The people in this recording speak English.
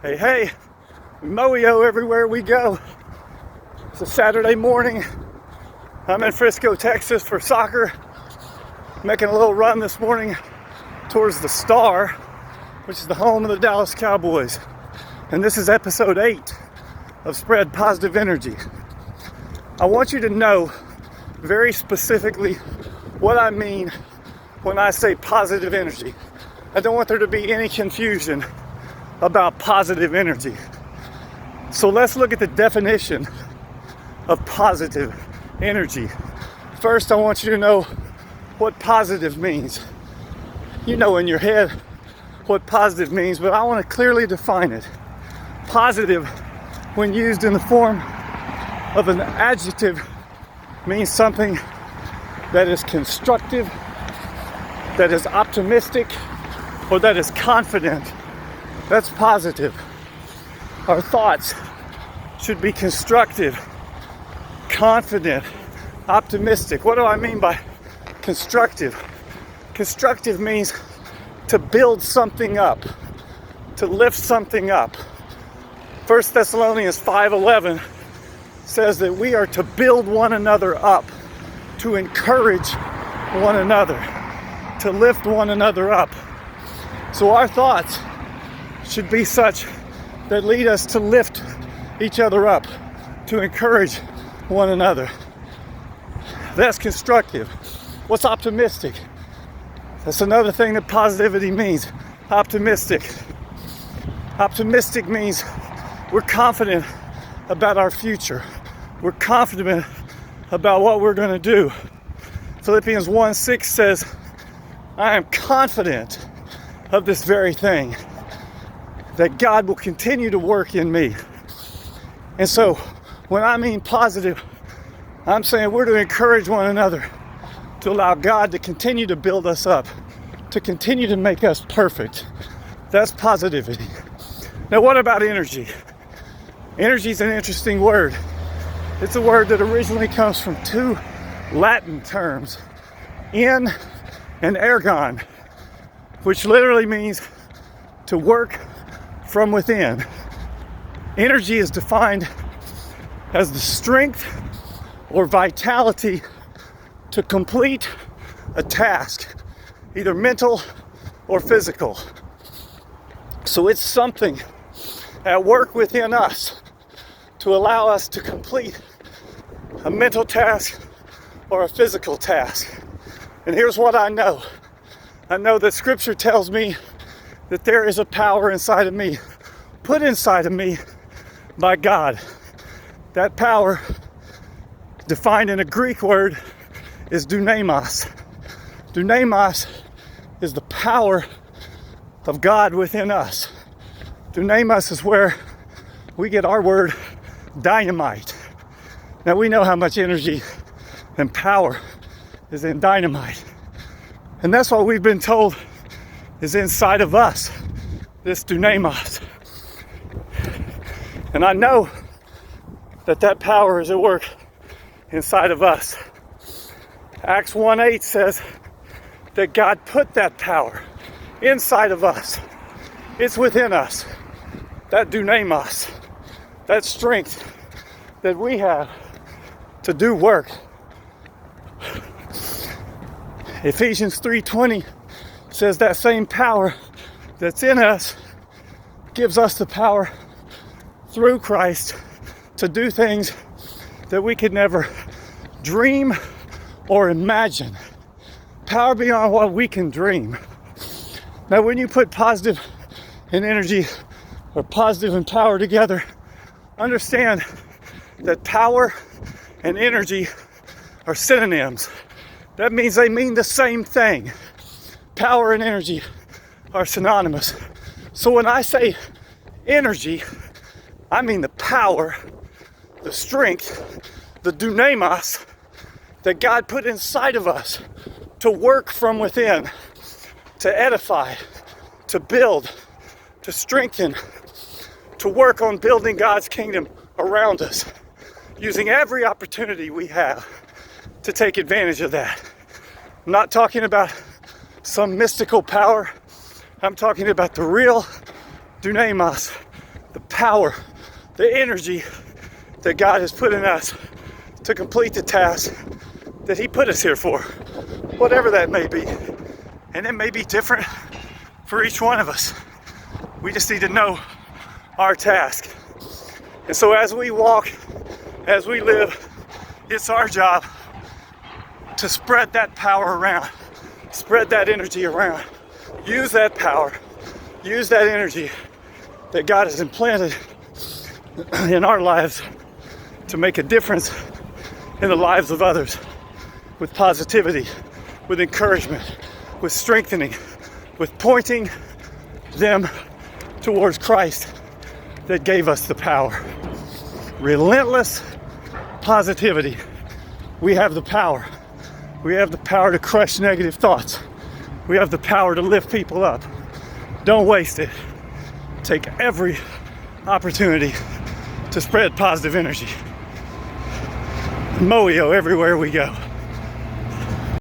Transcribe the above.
Hey, hey, we mow-yo everywhere we go. It's a Saturday morning. I'm in Frisco, Texas for soccer. Making a little run this morning towards the Star, which is the home of the Dallas Cowboys. And this is episode 8 of Spread Positive Energy. I want you to know very specifically what I mean when I say positive energy. I don't want there to be any confusion about positive energy. So let's look at the definition of positive energy. First, I want you to know what positive means. You know in your head what positive means, but I want to clearly define it. Positive, when used in the form of an adjective, means something that is constructive, that is optimistic, or that is confident. That's positive. Our thoughts should be constructive, confident, optimistic. What do I mean by constructive? Constructive means to build something up, to lift something up. 1 Thessalonians 5:11 says that we are to build one another up, to encourage one another, to lift one another up. So our thoughts should be such that lead us to lift each other up, to encourage one another. That's constructive. What's optimistic? That's another thing that positivity means. Optimistic. Optimistic means we're confident about our future. We're confident about what we're going to do. Philippians 1:6 says, I am confident of this very thing, that God will continue to work in me. And so when I mean positive, I'm saying we're to encourage one another, to allow God to continue to build us up, to continue to make us perfect. That's positivity. Now what about energy? Energy is an interesting word. It's a word that originally comes from two Latin terms, en and ergon, which literally means to work from within. Energy is defined as the strength or vitality to complete a task, either mental or physical. So it's something at work within us to allow us to complete a mental task or a physical task. And here's what I know. I know that Scripture tells me that there is a power inside of me, put inside of me by God. That power, defined in a Greek word, is dunamos. Dunamos is the power of God within us. Dunamos is where we get our word dynamite. Now we know how much energy and power is in dynamite. And that's what we've been told is inside of us, this dunamos. And I know that that power is at work inside of us. Acts 1:8 says that God put that power inside of us. It's within us. That dunamos, that strength that we have to do work. Ephesians 3:20 says that same power that's in us gives us the power through Christ to do things that we could never dream or imagine. Power beyond what we can dream. Now when you put positive and energy or positive and power together, understand that power and energy are synonyms. That means they mean the same thing. Power and energy are synonymous. So when I say energy, I mean the power, the strength, the dunamos that God put inside of us to work from within, to edify, to build, to strengthen, to work on building God's kingdom around us, using every opportunity we have to take advantage of that. I'm not talking about some mystical power. I'm talking about the real dunamos, power, the energy that God has put in us to complete the task that He put us here for, whatever that may be. And it may be different for each one of us. We just need to know our task. And so as we walk, as we live, it's our job to spread that power around, spread that energy around, use that power, use that energy that God has implanted in our lives to make a difference in the lives of others with positivity, with encouragement, with strengthening, with pointing them towards Christ that gave us the power. Relentless positivity. We have the power. We have the power to crush negative thoughts. We have the power to lift people up. Don't waste it. Take every opportunity to spread positive energy. Moyo everywhere we go.